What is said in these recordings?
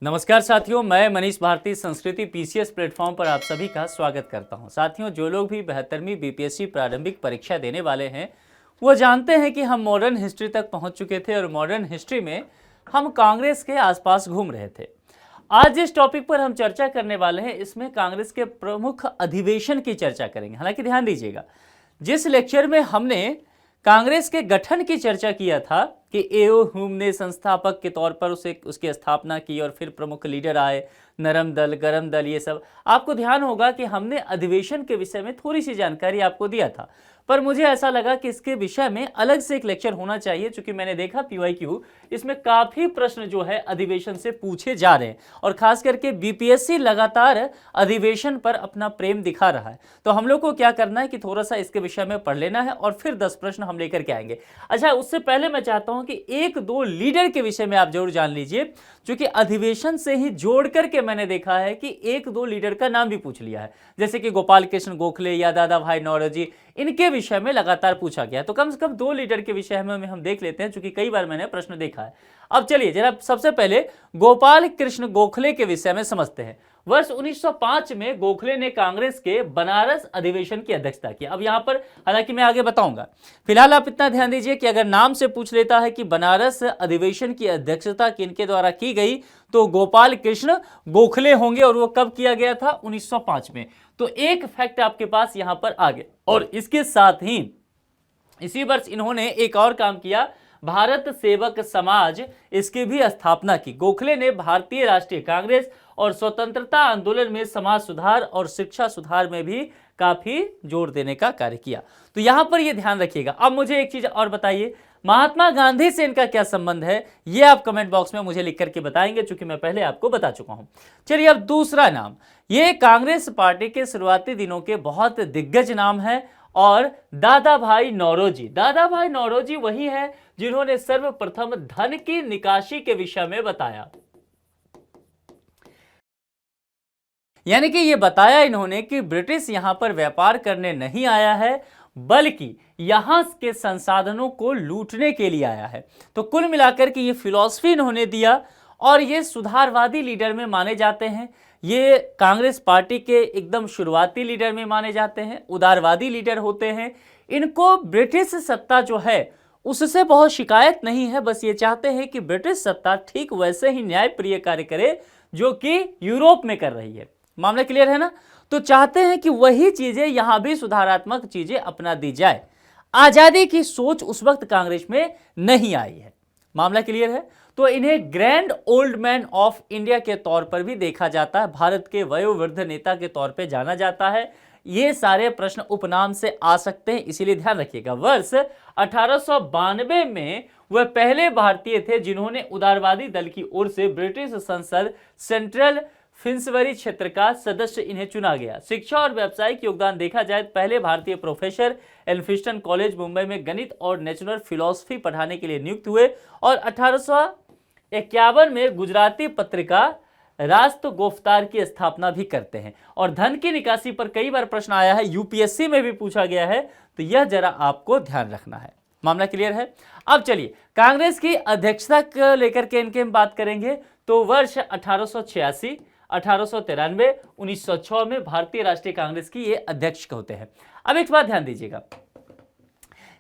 नमस्कार साथियों, मैं मनीष भारती संस्कृति पीसीएस प्लेटफॉर्म पर आप सभी का स्वागत करता हूं। साथियों, जो लोग भी 72वीं बीपीएससी प्रारंभिक परीक्षा देने वाले हैं वो जानते हैं कि हम मॉडर्न हिस्ट्री तक पहुंच चुके थे और मॉडर्न हिस्ट्री में हम कांग्रेस के आसपास घूम रहे थे। आज जिस टॉपिक पर हम चर्चा करने वाले हैं इसमें कांग्रेस के प्रमुख अधिवेशन की चर्चा करेंगे। हालांकि ध्यान दीजिएगा, जिस लेक्चर में हमने कांग्रेस के गठन की चर्चा किया था कि एओ ह्यूम ने संस्थापक के तौर पर उसकी स्थापना की और फिर प्रमुख लीडर आए, नरम दल, गरम दल, ये सब आपको ध्यान होगा कि हमने अधिवेशन के विषय में थोड़ी सी जानकारी आपको दिया था। पर मुझे ऐसा लगा कि इसके विषय में अलग से एक लेक्चर होना चाहिए, क्योंकि मैंने देखा पीवाईक्यू इसमें काफी प्रश्न जो है अधिवेशन से पूछे जा रहे हैं और खास करके बीपीएससी लगातार अधिवेशन पर अपना प्रेम दिखा रहा है। तो हम लोग को क्या करना है कि थोड़ा सा इसके विषय में पढ़ लेना है और फिर 10 प्रश्न हम लेकर के आएंगे। अच्छा, उससे पहले मैं चाहता हूं कि एक दो लीडर के विषय में आप जरूर जान लीजिए, क्योंकि अधिवेशन से ही जोड़ करके मैंने देखा है कि एक दो लीडर का नाम भी पूछ लिया है, जैसे कि गोपाल कृष्ण गोखले या दादा भाई नौरोजी, इनके विषय में लगातार पूछा गया। तो कम से कम दो लीडर के विषय में हम देख लेते हैं, क्योंकि कई बार मैंने प्रश्न देखा है। अब चलिए जरा सबसे पहले गोपाल कृष्ण गोखले के विषय में समझते हैं। वर्ष 1905 में गोखले ने कांग्रेस के बनारस अधिवेशन की अध्यक्षता की। अब यहां पर हालांकि मैं आगे बताऊंगा, फिलहाल आप इतना ध्यान दीजिए कि अगर नाम से पूछ लेता है कि बनारस अधिवेशन की अध्यक्षता किनके द्वारा की गई तो गोपाल कृष्ण गोखले होंगे, और वो कब किया गया था? 1905 में। तो एक फैक्ट आपके पास यहां पर आ गया। और इसके साथ ही इसी वर्ष इन्होंने एक और काम किया, भारत सेवक समाज, इसकी भी स्थापना की। गोखले ने भारतीय राष्ट्रीय कांग्रेस और स्वतंत्रता आंदोलन में समाज सुधार और शिक्षा सुधार में भी काफी जोर देने का कार्य किया। तो यहां पर यह ध्यान रखिएगा। अब मुझे एक चीज और बताइए, महात्मा गांधी से इनका क्या संबंध है? यह आप कमेंट बॉक्स में मुझे लिख करके बताएंगे, चूंकि मैं पहले आपको बता चुका हूं। चलिए अब दूसरा नाम, यह कांग्रेस पार्टी के शुरुआती दिनों के बहुत दिग्गज नाम है, और दादा भाई नौरोजी। दादा भाई नौरोजी वही है जिन्होंने सर्वप्रथम धन की निकासी के विषय में बताया। यानी कि यह बताया इन्होंने कि ब्रिटिश यहां पर व्यापार करने नहीं आया है, बल्कि यहां के संसाधनों को लूटने के लिए आया है। तो कुल मिलाकर के ये फिलॉसफी इन्होंने दिया, और ये सुधारवादी लीडर में माने जाते हैं। ये कांग्रेस पार्टी के एकदम शुरुआती लीडर में माने जाते हैं, उदारवादी लीडर होते हैं। इनको ब्रिटिश सत्ता जो है उससे बहुत शिकायत नहीं है, बस ये चाहते हैं कि ब्रिटिश सत्ता ठीक वैसे ही न्यायप्रिय कार्य करे जो कि यूरोप में कर रही है। मामला क्लियर है ना? तो चाहते हैं कि वही चीजें यहां भी सुधारात्मक चीजें अपना दी जाए। आजादी की सोच उस वक्त कांग्रेस में नहीं आई है। मामला क्लियर है? तो इन्हें grand old man of India के तौर पर भी देखा जाता है, भारत के वयोवृद्ध नेता के तौर पर जाना जाता है। ये सारे प्रश्न उपनाम से आ सकते हैं, इसीलिए ध्यान रखिएगा। वर्ष 1892 में वह पहले भारतीय थे जिन्होंने उदारवादी दल की ओर से ब्रिटिश संसद सेंट्रल फिन्सबरी क्षेत्र का सदस्य इन्हें चुना गया। शिक्षा और व्यावसायिक योगदान देखा जाए, पहले भारतीय प्रोफेसर एल्फिंस्टन कॉलेज मुंबई में गणित और नेचुरल फिलॉसफी पढ़ाने के लिए नियुक्त हुए, और 1851 में गुजराती पत्रिका राष्ट्र गोफ्तार की स्थापना भी करते हैं। और धन की निकासी पर कई बार प्रश्न आया है, यूपीएससी में भी पूछा गया है, तो यह जरा आपको ध्यान रखना है। मामला क्लियर है? अब चलिए कांग्रेस की अध्यक्षता को लेकर के इनके हम बात करेंगे। तो वर्ष 1886, 1893, 1906 में भारतीय राष्ट्रीय कांग्रेस की ये अध्यक्ष होते हैं। अब एक बात ध्यान दीजिएगा,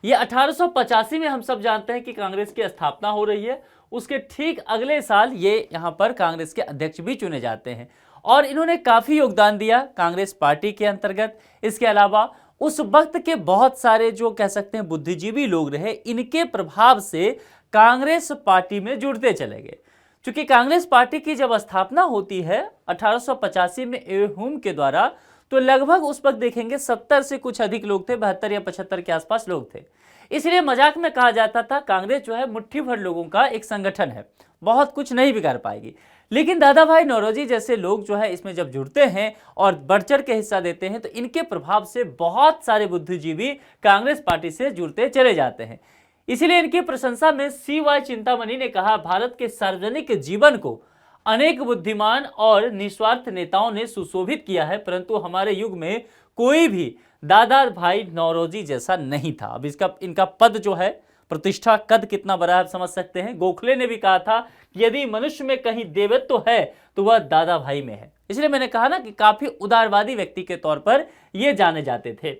ये 1885 में हम सब जानते हैं कि कांग्रेस की स्थापना हो रही है। उसके ठीक अगले साल ये यहां पर कांग्रेस के अध्यक्ष भी चुने जाते हैं, और इन्होंने काफी योगदान दिया कांग्रेस पार्टी के अंतर्गत। इसके अलावा उस वक्त के बहुत सारे जो कह सकते हैं बुद्धिजीवी लोग रहे, इनके प्रभाव से कांग्रेस पार्टी में जुड़ते चले गए। क्योंकि कांग्रेस पार्टी की जब स्थापना होती है 1885 में ह्यूम के द्वारा, तो लगभग उस वक्त देखेंगे 70 से कुछ अधिक लोग थे, 72 या 75 के आसपास लोग थे। इसलिए मजाक में कहा जाता था कांग्रेस जो है मुट्ठी भर लोगों का एक संगठन है, बहुत कुछ नहीं बिगाड़ पाएगी। लेकिन दादा भाई नौरोजी जैसे लोग जो है इसमें जब जुड़ते हैं और बढ़ चढ़ के हिस्सा देते हैं, तो इनके प्रभाव से बहुत सारे बुद्धिजीवी कांग्रेस पार्टी से जुड़ते चले जाते हैं। इसलिए इनकी प्रशंसा में CY चिंतामणि ने कहा, भारत के सार्वजनिक जीवन को अनेक बुद्धिमान और निस्वार्थ नेताओं ने सुशोभित किया है, परंतु हमारे युग में कोई भी दादा भाई नौरोजी जैसा नहीं था। अब इनका पद जो है प्रतिष्ठा, कद कितना बड़ा है आप समझ सकते हैं। गोखले ने भी कहा था कि यदि मनुष्य में कहीं देवत्व है तो वह दादा भाई में है। इसलिए मैंने कहा ना कि काफी उदारवादी व्यक्ति के तौर पर ये जाने जाते थे।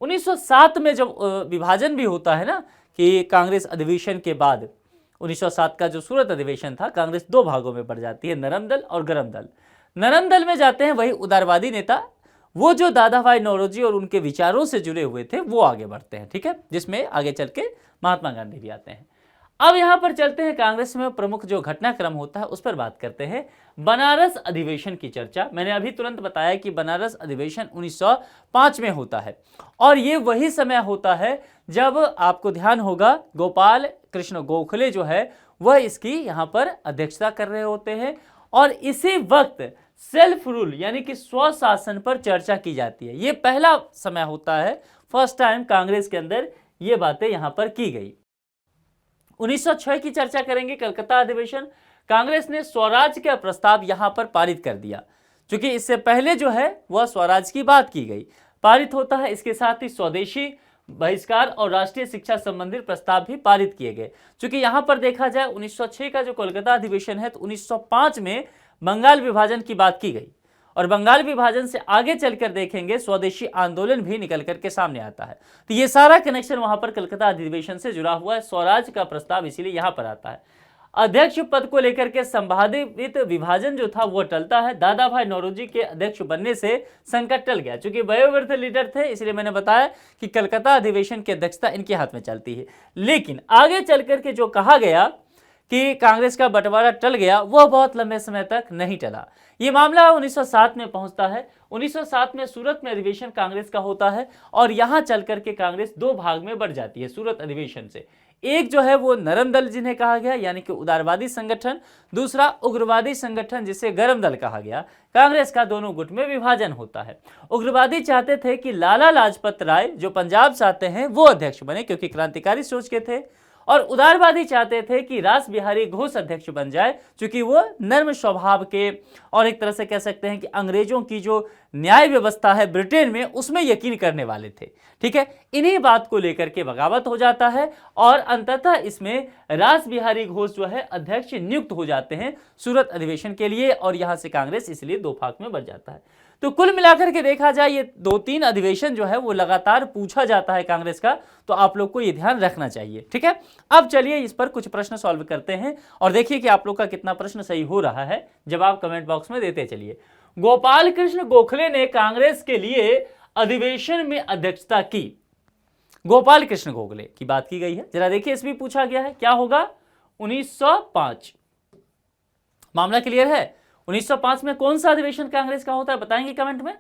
1907 में जब विभाजन भी होता है ना कि कांग्रेस अधिवेशन के बाद 1907 का जो सूरत अधिवेशन था, कांग्रेस दो भागों में बढ़ जाती है, नरम दल और गरम दल। नरम दल में जाते हैं वही उदारवादी नेता, वो जो दादा भाई नौरोजी और उनके विचारों से जुड़े हुए थे वो आगे बढ़ते हैं, ठीक है, जिसमें आगे चल के महात्मा गांधी भी आते हैं। अब यहां पर चलते हैं कांग्रेस में प्रमुख जो घटनाक्रम होता है उस पर बात करते हैं। बनारस अधिवेशन की चर्चा, मैंने अभी तुरंत बताया कि बनारस अधिवेशन 1905 में होता है और ये वही समय होता है जब आपको ध्यान होगा गोपाल कृष्ण गोखले जो है वह इसकी यहां पर अध्यक्षता कर रहे होते हैं और इसी वक्त सेल्फ रूल यानी कि स्वशासन पर चर्चा की जाती है। यह पहला समय होता है, फर्स्ट टाइम कांग्रेस के अंदर ये बातें यहां पर की गई। 1906 की चर्चा करेंगे, कलकत्ता अधिवेशन। कांग्रेस ने स्वराज का प्रस्ताव यहां पर पारित कर दिया, क्योंकि इससे पहले जो है वह स्वराज की बात की गई, पारित होता है। इसके साथ ही स्वदेशी बहिष्कार और राष्ट्रीय शिक्षा संबंधित प्रस्ताव भी पारित किए गए। क्योंकि यहां पर देखा जाए 1906 का जो कोलकाता अधिवेशन है तो 1905 में बंगाल विभाजन की बात की गई और बंगाल विभाजन से आगे चलकर देखेंगे स्वदेशी आंदोलन भी निकल करके सामने आता है। तो ये सारा कनेक्शन वहां पर कलकत्ता अधिवेशन से जुड़ा हुआ है। स्वराज का प्रस्ताव इसीलिए यहां पर आता है। अध्यक्ष पद को लेकर के संभावित विभाजन जो था वो टलता है। दादा भाई नौरोजी के अध्यक्ष बनने से संकट टल गया, क्योंकि वयोवृद्ध लीडर थे, इसलिए मैंने बताया कि कलकत्ता अधिवेशन की अध्यक्षता इनके हाथ में चलती है। लेकिन आगे चल करके जो कहा गया कि कांग्रेस का बंटवारा टल गया, वह बहुत लंबे समय तक नहीं टला। ये मामला 1907 में पहुंचता है। 1907 में सूरत में अधिवेशन कांग्रेस का होता है और यहां चल करके कांग्रेस दो भाग में बढ़ जाती है सूरत अधिवेशन से। एक जो है वो नरम दल जिन्हें कहा गया यानी कि उदारवादी संगठन, दूसरा उग्रवादी संगठन जिसे गरम दल कहा गया। कांग्रेस का दोनों गुट में विभाजन होता है। उग्रवादी चाहते थे कि लाला लाजपत राय जो पंजाब से आते हैं वो अध्यक्ष बने, क्योंकि क्रांतिकारी सोच के थे, और उदारवादी चाहते थे कि रास बिहारी घोष अध्यक्ष बन जाए, क्योंकि वो नर्म स्वभाव के और एक तरह से कह सकते हैं कि अंग्रेजों की जो न्याय व्यवस्था है ब्रिटेन में उसमें यकीन करने वाले थे। ठीक है, इन्हीं बात को लेकर के बगावत हो जाता है और अंततः इसमें रास बिहारी घोष जो है अध्यक्ष नियुक्त हो जाते हैं सूरत अधिवेशन के लिए और यहां से कांग्रेस इसलिए दो भाग में बढ़ जाता है। तो कुल मिलाकर के देखा जाए ये 2-3 अधिवेशन जो है वो लगातार पूछा जाता है कांग्रेस का, तो आप लोग को ये ध्यान रखना चाहिए। ठीक है, अब चलिए इस पर कुछ प्रश्न सॉल्व करते हैं और देखिए कि आप लोग का कितना प्रश्न सही हो रहा है, जवाब कमेंट बॉक्स में देते चलिए। गोपाल कृष्ण गोखले ने कांग्रेस के लिए अधिवेशन में अध्यक्षता की। गोपाल कृष्ण गोखले की बात की गई है, जरा देखिए इसमें पूछा गया है क्या होगा 1905। मामला क्लियर है? 1905 में कौन सा अधिवेशन कांग्रेस का होता है बताएंगे कमेंट में?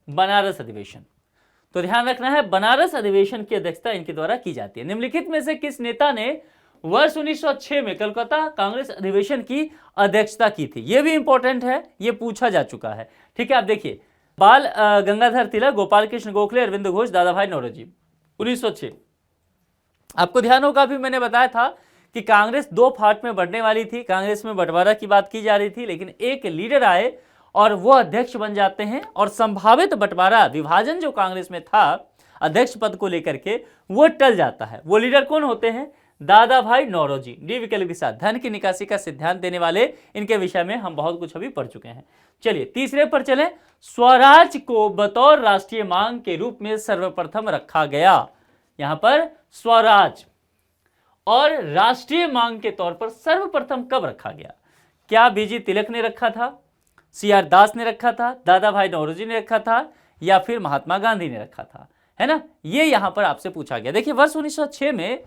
बनारस अधिवेशन। तो ध्यान रखना है बनारस अधिवेशन की अध्यक्षता इनके द्वारा की जाती है। निम्नलिखित में से किस नेता ने वर्ष 1906 में कलकत्ता कांग्रेस अधिवेशन की अध्यक्षता की थी? यह भी इंपॉर्टेंट है, यह पूछा जा चुका है। ठीक है, आप देखिए बाल गंगाधर तिलक, गोपाल कृष्ण गोखले, अरविंद घोष, दादा भाई नौरोजी। 1906 आपको ध्यान होगा, अभी मैंने बताया था कि कांग्रेस दो फाट में बढ़ने वाली थी, कांग्रेस में बंटवारा की बात की जा रही थी, लेकिन एक लीडर आए और वो अध्यक्ष बन जाते हैं और संभावित बंटवारा विभाजन जो कांग्रेस में था अध्यक्ष पद को लेकर के वो टल जाता है। वो लीडर कौन होते हैं? दादा भाई नौरोजी। डी विकल्प के साथ धन की निकासी का सिद्धांत देने वाले, इनके विषय में हम बहुत कुछ अभी पढ़ चुके हैं। चलिए तीसरे पर चलें। स्वराज को बतौर राष्ट्रीय मांग के रूप में सर्वप्रथम रखा गया। यहां पर स्वराज और राष्ट्रीय मांग के तौर पर सर्वप्रथम कब रखा गया? क्या बीजी तिलक ने रखा था, सीआर दास ने रखा था, दादा भाई नौरोजी ने रखा था, या फिर महात्मा गांधी ने रखा था? है ना, ये यहां पर आपसे पूछा गया। देखिए वर्ष 1906 में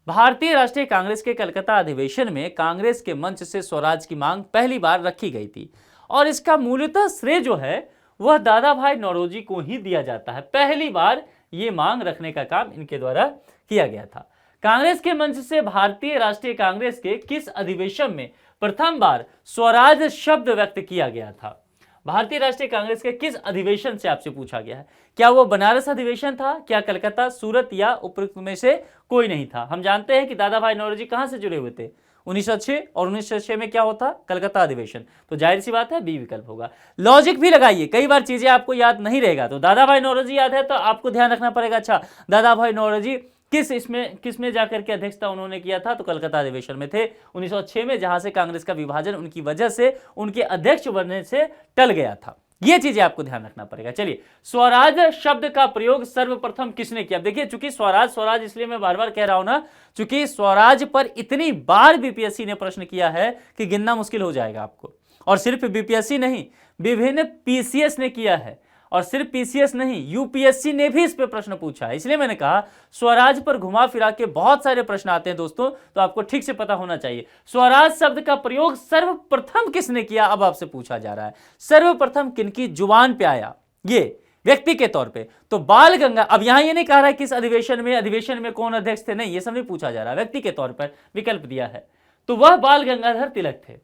भारतीय राष्ट्रीय कांग्रेस के कलकत्ता अधिवेशन में कांग्रेस के मंच से स्वराज की मांग पहली बार रखी गई थी और इसका मूलतः श्रेय जो है वह दादा भाई नौरोजी को ही दिया जाता है। पहली बार ये मांग रखने का काम इनके द्वारा किया गया था। कांग्रेस के मंच से भारतीय राष्ट्रीय कांग्रेस के किस अधिवेशन में प्रथम बार स्वराज शब्द व्यक्त किया गया था? भारतीय राष्ट्रीय कांग्रेस के किस अधिवेशन से आपसे पूछा गया है। क्या वो बनारस अधिवेशन था, क्या कलकत्ता, सूरत, या उपरोक्त में से कोई नहीं था? हम जानते हैं कि दादा भाई नौरोजी कहां से जुड़े हुए थे? 1906, और 1906 में क्या होता? कलकत्ता अधिवेशन। तो जाहिर सी बात है बी विकल्प होगा। लॉजिक भी लगाइए, कई बार चीजें आपको याद नहीं रहेगा। तो दादा भाई नौरोजी याद है तो आपको ध्यान रखना पड़ेगा, अच्छा दादा भाई नौरोजी किस में जाकर के अध्यक्षता उन्होंने किया था? तो कलकत्ता अधिवेशन में थे 1906 में, जहां से कांग्रेस का विभाजन उनकी वजह से, उनके अध्यक्ष बनने से टल गया था। ये चीजें आपको ध्यान रखना पड़ेगा। चलिए, स्वराज शब्द का प्रयोग सर्वप्रथम किसने किया? देखिए, चूंकि स्वराज इसलिए मैं बार बार कह रहा हूं ना, चूंकि स्वराज पर इतनी बार बीपीएससी ने प्रश्न किया है कि गिनना मुश्किल हो जाएगा आपको। और सिर्फ बीपीएससी नहीं, विभिन्न पीसीएस ने किया है, और सिर्फ पीसीएस नहीं, यूपीएससी ने भी इस पे प्रश्न पूछा है। इसलिए मैंने कहा स्वराज पर घुमा फिरा के बहुत सारे प्रश्न आते हैं दोस्तों, तो आपको ठीक से पता होना चाहिए। स्वराज शब्द का प्रयोग सर्वप्रथम किसने किया, अब आपसे पूछा जा रहा है। सर्वप्रथम किनकी जुबान पे आया, ये व्यक्ति के तौर पे? तो बाल गंगा, अब यहां ये नहीं कह रहा है किस अधिवेशन में कौन अध्यक्ष थे, नहीं, ये सब नहीं पूछा जा रहा, व्यक्ति के तौर पर विकल्प दिया है, तो वह बाल गंगाधर तिलक थे।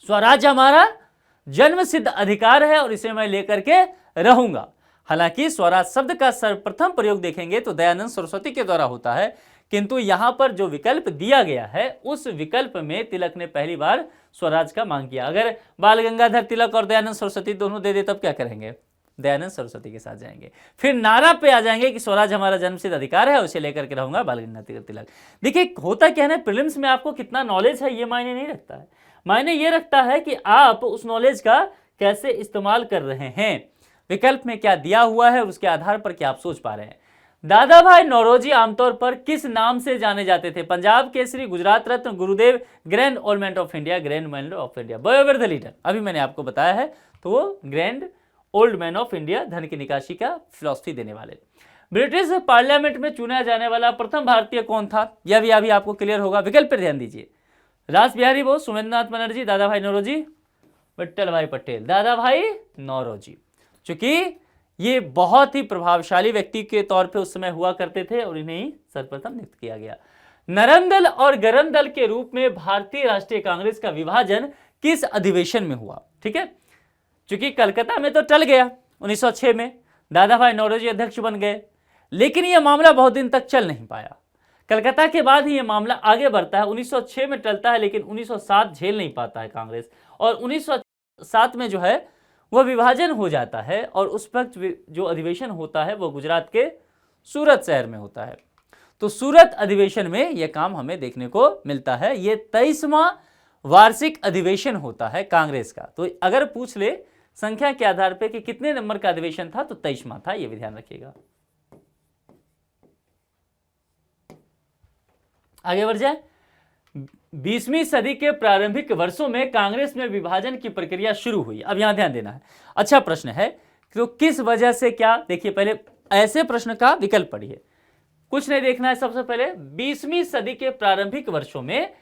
स्वराज हमारा जन्म सिद्ध अधिकार है और इसे मैं लेकर के रहूंगा। हालांकि स्वराज शब्द का सर्वप्रथम प्रयोग देखेंगे तो दयानंद सरस्वती के द्वारा होता है, किंतु यहां पर जो विकल्प दिया गया है उस विकल्प में तिलक ने पहली बार स्वराज का मांग किया। अगर बाल गंगाधर तिलक और दयानंद सरस्वती दोनों दे दे तब क्या करेंगे? दयानंद सरस्वती के साथ जाएंगे। फिर नारा पे आ जाएंगे कि स्वराज हमारा जन्मसिद्ध अधिकार है, उसे लेकर के रहूंगा, बाल गंगाधर तिलक। देखिए, होता क्या है ना, प्रीलिम्स में आपको कितना नॉलेज है ये मायने नहीं रखता है, मायने ये रखता है कि आप उस नॉलेज का कैसे इस्तेमाल कर रहे हैं, विकल्प में क्या दिया हुआ है, उसके आधार पर क्या आप सोच पा रहे हैं। दादा भाई नौरोजी आमतौर पर किस नाम से जाने जाते थे? पंजाब केसरी, गुजरात रत्न, गुरुदेव, grand old man of India, grand man of India, boy the leader, अभी मैंने आपको बताया है, तो वो grand old man of India, धन की निकासी का फिलॉसफी देने वाले। ब्रिटिश पार्लियामेंट में चुना जाने वाला प्रथम भारतीय कौन था? यह भी अभी आपको क्लियर होगा, विकल्प पर ध्यान दीजिए। रास बिहारी बोस, सुरेंद्रनाथ बनर्जी, दादा भाई नौरोजी, विट्ठल भाई पटेल। दादा भाई नौरोजी, चूंकि ये बहुत ही प्रभावशाली व्यक्ति के तौर पे उस समय हुआ करते थे और इन्हें ही सर्वप्रथम नियुक्त किया गया। नरम दल और गरम दल के रूप में भारतीय राष्ट्रीय कांग्रेस का विभाजन किस अधिवेशन में हुआ? ठीक है, चूंकि कलकत्ता में तो टल गया 1906 में, दादा भाई नौरोजी अध्यक्ष बन गए, लेकिन यह मामला बहुत दिन तक चल नहीं पाया। कलकत्ता के बाद ही यह मामला आगे बढ़ता है, 1906 में टलता है, लेकिन 1907 झेल नहीं पाता है कांग्रेस, और 1907 में जो है वह विभाजन हो जाता है, और उस वक्त जो अधिवेशन होता है वो गुजरात के सूरत शहर में होता है। तो सूरत अधिवेशन में यह काम हमें देखने को मिलता है। यह 23वां वार्षिक अधिवेशन होता है कांग्रेस का। तो अगर पूछ ले संख्या के आधार पर कि कितने नंबर का अधिवेशन था, तो 23वां था, यह भी ध्यान रखिएगा। आगे बढ़ जाए। 20वीं सदी के प्रारंभिक वर्षों में कांग्रेस में विभाजन की प्रक्रिया शुरू हुई। अब यहां ध्यान देना है, अच्छा प्रश्न है, तो किस वजह से क्या? देखिए, पहले ऐसे प्रश्न का विकल्प पढ़िए, कुछ नहीं देखना है। सबसे पहले 20वीं सदी के प्रारंभिक वर्षों में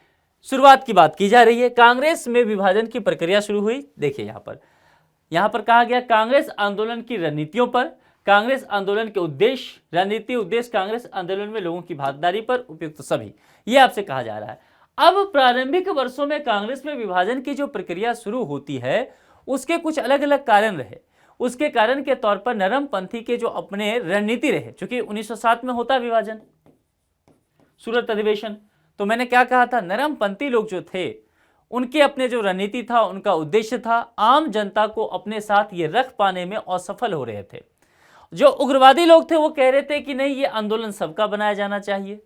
शुरुआत की बात की जा रही है, कांग्रेस में विभाजन की प्रक्रिया शुरू हुई। देखिए यहां पर कहा गया कांग्रेस आंदोलन की रणनीतियों पर, कांग्रेस आंदोलन के उद्देश्य, रणनीति, उद्देश्य, कांग्रेस आंदोलन में लोगों की भागीदारी पर, उपयुक्त सभी, यह आपसे कहा जा रहा है। अब प्रारंभिक वर्षों में कांग्रेस में विभाजन की जो प्रक्रिया शुरू होती है उसके कुछ अलग अलग कारण रहे। उसके कारण के तौर पर नरमपंथी के जो अपने रणनीति रहे, क्योंकि 1907 में होता विभाजन, सूरत अधिवेशन, तो मैंने क्या कहा था, नरमपंथी लोग जो थे उनके अपने जो रणनीति था, उनका उद्देश्य था, आम जनता को अपने साथ ये रख पाने में असफल हो रहे थे। जो उग्रवादी लोग थे वो कह रहे थे कि नहीं, ये आंदोलन सबका बनाया जाना चाहिए।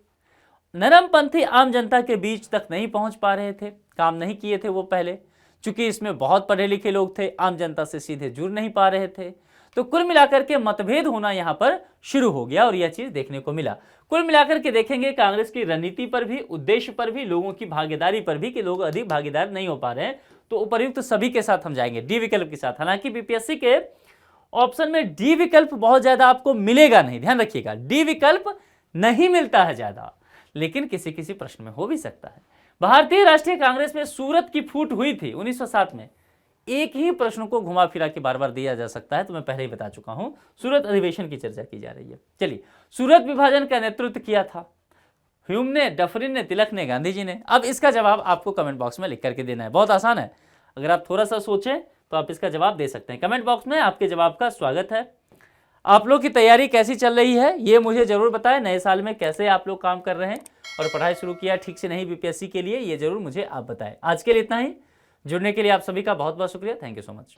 नरमपंथी आम जनता के बीच तक नहीं पहुंच पा रहे थे, काम नहीं किए थे वो पहले, चूंकि इसमें बहुत पढ़े लिखे लोग थे, आम जनता से सीधे जुड़ नहीं पा रहे थे। तो कुल मिलाकर के मतभेद होना यहां पर शुरू हो गया और यह चीज देखने को मिला। कुल मिलाकर के देखेंगे कांग्रेस की रणनीति पर भी, उद्देश्य पर भी, लोगों की भागीदारी पर भी कि लोग अधिक भागीदार नहीं हो पा रहे हैं, तो उपर्युक्त सभी के साथ हम जाएंगे, डी विकल्प के साथ। हालांकि बीपीएससी के ऑप्शन में डी विकल्प बहुत ज्यादा आपको मिलेगा नहीं, ध्यान रखिएगा, डी विकल्प नहीं मिलता है ज्यादा, लेकिन किसी किसी प्रश्न में हो भी सकता है। भारतीय राष्ट्रीय कांग्रेस में सूरत की फूट हुई थी 1907 में। एक ही प्रश्न को घुमा फिरा के बार बार दिया जा सकता है, तो मैं पहले ही बता चुका हूं, सूरत अधिवेशन की चर्चा की जा रही है। चलिए, सूरत विभाजन का नेतृत्व किया था ह्यूम ने, डफरिन ने, तिलक ने, गांधी जी ने। अब इसका जवाब आपको कमेंट बॉक्स में लिख करके देना है, बहुत आसान है। अगर आप थोड़ा सा सोचें तो आप इसका जवाब दे सकते हैं। कमेंट बॉक्स में आपके जवाब का स्वागत है। आप लोग की तैयारी कैसी चल रही है ये मुझे जरूर बताएं। नए साल में कैसे आप लोग काम कर रहे हैं और पढ़ाई शुरू किया ठीक से नहीं बीपीएससी के लिए, ये जरूर मुझे आप बताएं। आज के लिए इतना ही। जुड़ने के लिए आप सभी का बहुत बहुत शुक्रिया। Thank you so much.